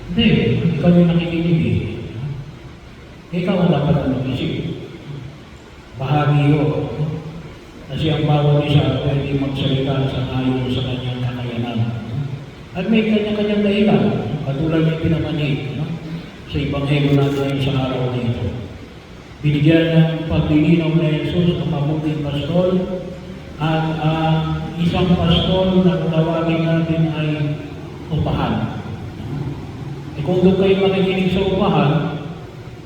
Hindi, ikaw yung nakikinig eh. Ikaw ang dapat mag-isip. Bahagi yun. Kasi ang bawat isa pwede magsalita sa ayon sa kanyang kakayanan. At may kanya-kanyang dahilan, katulad ng pinamanig sa Ebanghelyo natin sa araw na ito. Binigyan ng paglilinaw na Jesus ang mabuting pastol at ang isang pastol na tawagin natin ay upahan. E kung doon kayo makikinig sa upahan,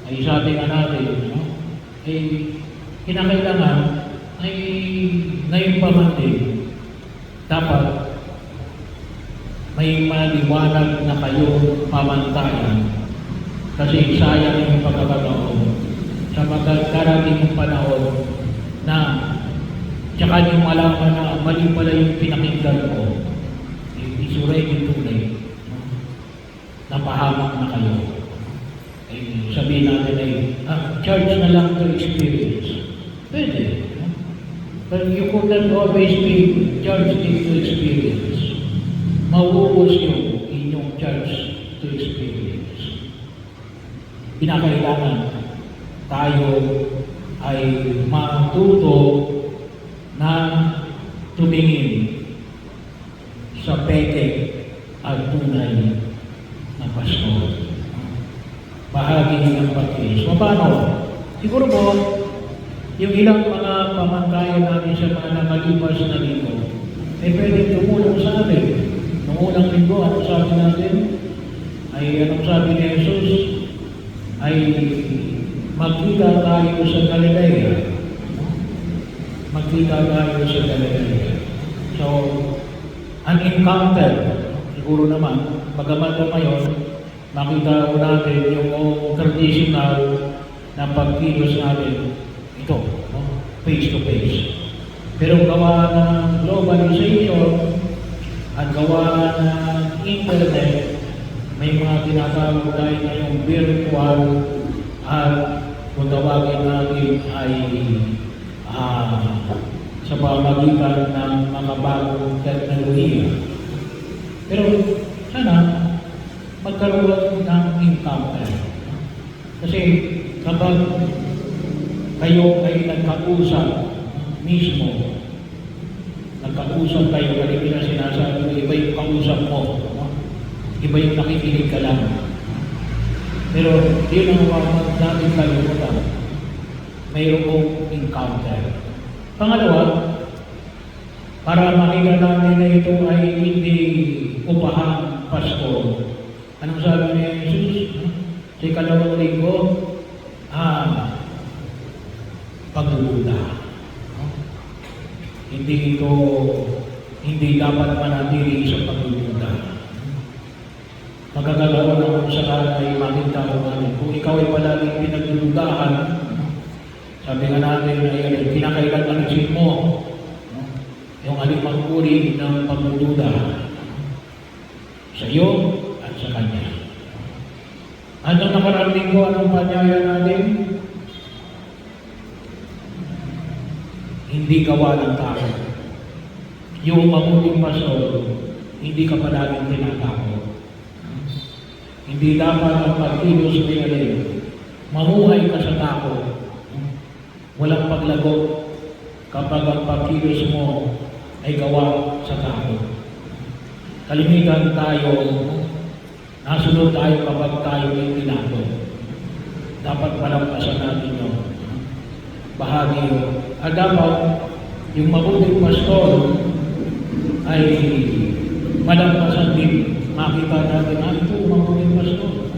ay sabi nga natin, ay kinakailangan ay ngayon pa man din, dapat may maliwanag na kayo pamantayan kasi sayang yung pagkakataon sa magkarating panahon na tsaka yung malaman na mali pala yung pinakinggan ko, isuray yung tunay, napahamak na kayo. Ay, sabihin natin ay, charge na lang to experience. Pwede. But you could not always be charged to experience. Mauubos yung inyong charge to experience. Pinakailangan tayo ay matuto na tumingin sa peke at tunay na pastor. Bahagi ng pagkilis. Paano? Siguro po, yung ilang mga pamantayan natin sa mga nakalipas na linggo, ay pwedeng tumulong sa atin. Noong unang linggo, anong sabi natin? Anong sabi ni Jesus? Ay magkita tayo sa Galilea. Magkita tayo sa Galilea. So, an encounter, siguro naman, bagaman po ngayon, makita ko natin yung traditional na pagkilos natin ito, face to face. Pero gawa ng globalization at gawa ng internet, may mga tinatawag tayo ngayong virtual at kung tawagin natin ay sa pamagitan ng mga bagong teknolohiya. Pero sana magkaroon ng encounter. Kasi kapag kayo ay nagkausap mismo, nagkausap kayo, kanina sinasabi, iba yung kausap mo, iba yung nakikinig ka lang. Pero yun ang wawag natin kalimutan. Mayroong encounter. Pangalawa, para makita natin na ito ay hindi upahang pastor. Anong sabi ni Jesus? Sa ikalawang linggo, pagdududa. Hindi dapat manatili sa pagdududa. Magkakalaon ako sa lahat ay makita ko natin. Kung ikaw ay palaging pinagdududahan, sabi nga natin ay kinakailan alisin mo yung alimang uri ng pagdududa sa iyo at sa Kanya. Anong nakarating ko, anong panyaya natin? Hindi gawa ng tao. Yung mabuting pastor, hindi ka palaging tinatakot. Hindi dapat ang pagkilos may mamuhay ka sa takot. Walang paglago kapag ang pagkilos mo ay gawa sa takot. Kalimitan tayo, nasunod tayo kapag tayo ay tinatakot. Dapat malampasan natin yun. Bahagi yun. At dapat yung mabuting pastor ay malampasan din. Makita natin, ito mabuting pastor.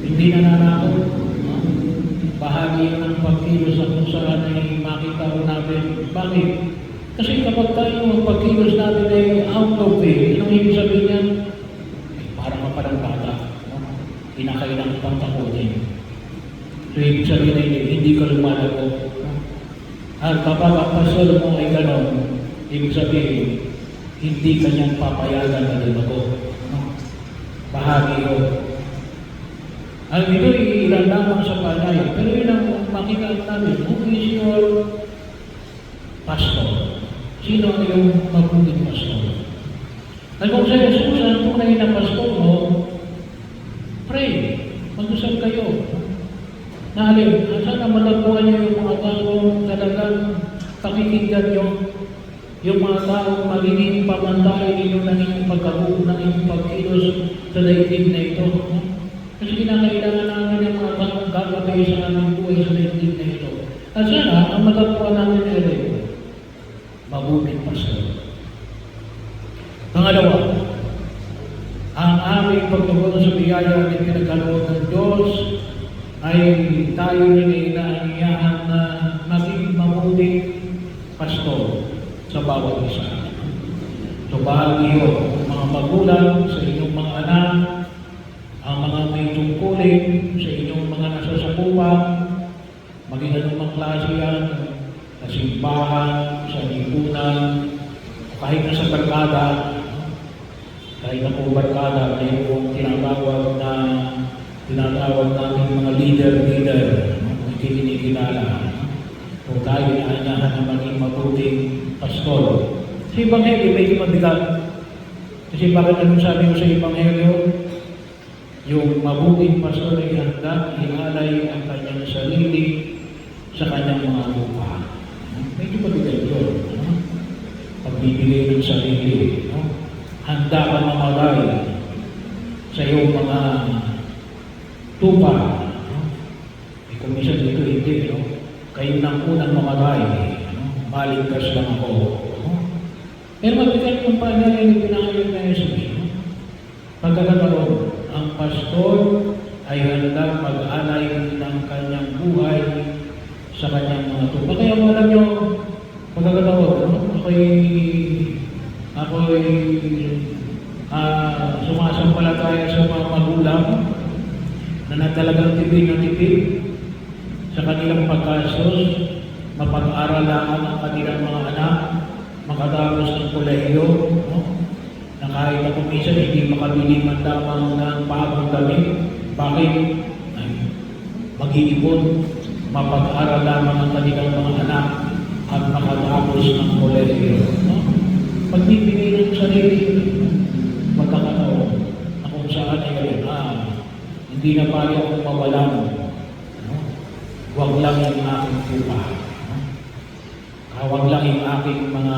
Hindi nananakot. Bahagi ng pagkilos at kung saan ay makita ko natin. Bakit? Kasi kapag tayo ang pagkilos natin ay out of faith, anong ibig sabihin niya? Parang maparang bata. Kinakailangan kitang takutin. So ibig sabihin ay hindi ka lumalago. At kapag ang pastor mo ay gano'n, ibig sabihin, hindi ka niyang papayagan na lumago. Bahagi yun. Ito ilan lamang sa panay, pero yun ang makikita natin, who is your pastor? Sino ang iyong mabuting pastor? At kung sa Jesus, ang tunay na pastor mo, Sana matagpuan niyo yung mga taong talagang pakikinggan niyo, yung mga taong magiging pamantay ninyo ng inyong pagkabuo, ng inyong pagkilos sa daigdig na ito. Kasi kinakailangan namin yung mga taong gagabay sa aming buhay sa daigdig na ito. At sana, ang matagpuan namin ay mabuting pastor. Pangalawa, ang aming pagtugon sa biyaya na pinagkaloob ng Diyos ay tayo rin ay inaanyayahan na maging mabuting pastor sa bawat isa. So bahagi yun, mga magulang sa inyong mga anak, ang mga may tungkulin sa inyong mga nasasakupan, maging anumang klase yan, sa simbahan, sa lipunan, kahit na sa barkada, kahit na po barkada, ay yung tinatawag namin mga leader, hindi kinikilala. Kung tayo inaanyahan na maging mabuting pastor. Sa Ebanghelyo, medyo mabigat. Kasi bakit anong sabi ko sa Ebanghelyo? Yung mabuting pastor ay handa, ialay ang kanyang sarili sa kanyang mga lupa. Medyo mabigat yun. Pagbibigay ng sarili. Handa ka mamalay sa iyong mga tupa. Kung minsan dito hindi, kayo nang unang mamalay, maligtas lang ako. Pero mabigat yung pangyayari ng pinahayag na Jesus. Pagkakataon, ang pastor ay handang mag-alay ng kanyang buhay sa kanyang mga tupa. Kaya alam nyo, pagkakataon, ako'y sumasampalataya sa mga magulang na talagang tipid na tipid sa kanilang pagkasos, mapag-aralaan ang kanilang mga anak, makatapos ng kolehiyo, na kahit ako minsan hindi makabili man lamang ng bagong damit. Bakit? Ay, mag-iipon, mapag-aral lamang ang kanilang mga anak at makatapos ng kolehiyo. Pagbibigay ng sarili, magkakataon na kung saan ay hindi na pala akong mawalan. Huwag lang yung aking tupa. Huwag lang yung aking mga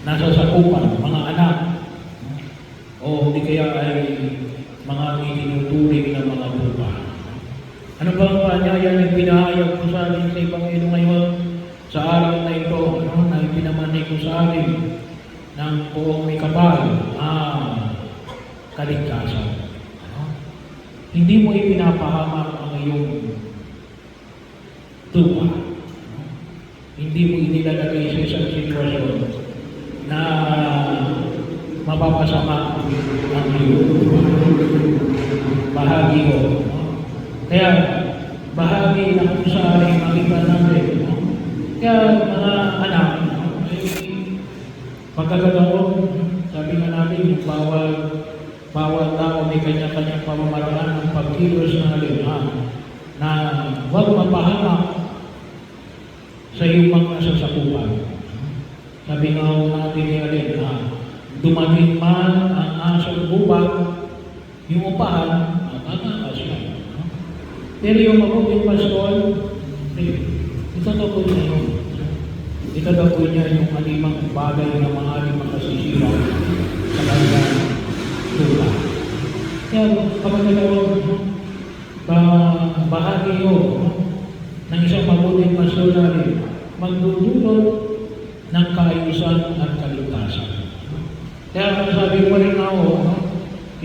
nasasakupan, mga anak. O hindi kaya ay mga itinuturing na mga tupa. Ano ba ang paanyaya ng pinahayag ko sa amin sa Ebanghelyo ngayon? Sa araw na ito, na ipinamanay ko sa amin ng buong may kapal, kaligtasan. Hindi mo ipinapahamak ang iyong tupa. Hindi mo inilalagay sa isang sitwasyon na mapapasama ang iyong tupa. Bahagi mo. Kaya, bahagi na kung saan ay makita natin. Kaya, mga anak, pagkakataon, sabi nga natin, yung bawal tao may kanya-kanyang pamamaraan ng pagkilos ng alinhan na huwag mapahamak sa iyong mga sasakupan. Sabi nga natin ni Alin, dumating man ang asong bubag, yung upahan, matakas yan. Pero yung mabuting pastor, ito daw po niya yun. Ito daw po niya yung alimang bagay na maaaring makasisira sa kanyang tupa. Kaya kapag nagawag, bahagi yun ng isang mabuting pastor natin, magdudulot ng kaayusan at kaligtasan. Kaya sabi ko rin ako,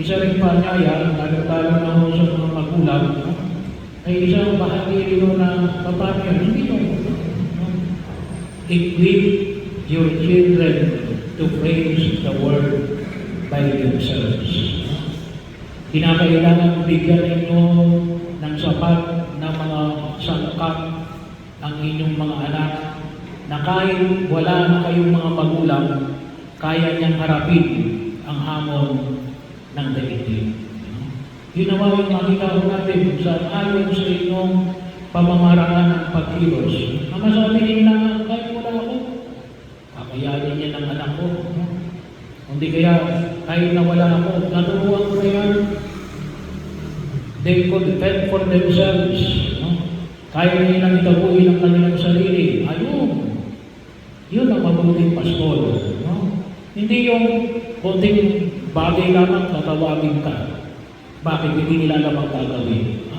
isa rin paanyaya, lalo na ako sa mga magulang, ay isang bahagi rin na paano yan, hindi yun. Equip your children to praise the word by themselves. Kinakailangan bigyan ninyo ng sapat na mga sangkap ang inyong mga anak na kahit wala na kayong mga magulang, kaya niyang harapin ang hamon ng daigdig. Yun naman yung makita ko natin sa ayon sa inyong pamamaraan ng pagkilos. Ang masabi nila, kahit wala ako, kakayanin niya ng anak ko. Hindi kaya, kahit na wala ako, naturuan ko na yan. They could fend for themselves. Kaya nilang itabuhin ang kanilang sarili. Ayun. Yun ang mabuting pastol. No? Hindi yung konting bagay lamang tatawagin ka. Bakit hindi nila alam ang gagawin?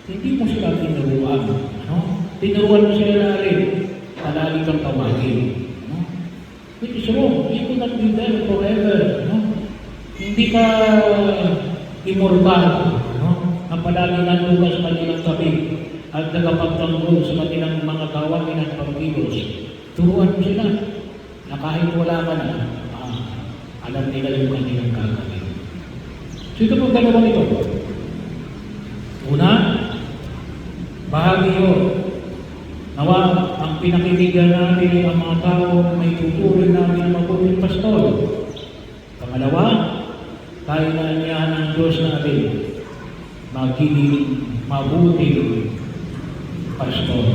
Hindi mo sila tinuruan. No? Tinuruan mo sila na rin. Palagi kang tawagin. No? Which is wrong. You could not be there forever. No? Hindi ka immortal. No? Ang palagi nanduga sa kanilang tabi at nagapagtanggol sa kanilang mga gawain at pagkilos. Turuan mo sila na kahit wala ka na, alam nila yung kanilang gagawin. So ito po dalawang ito. Una, bahagi yun. Nawa, ang pinakikigyan natin ang mga tao na may tuturin namin ang mabuting pastol. Pangalawa, tayo na niya ng Diyos natin magiging mabuting pastol.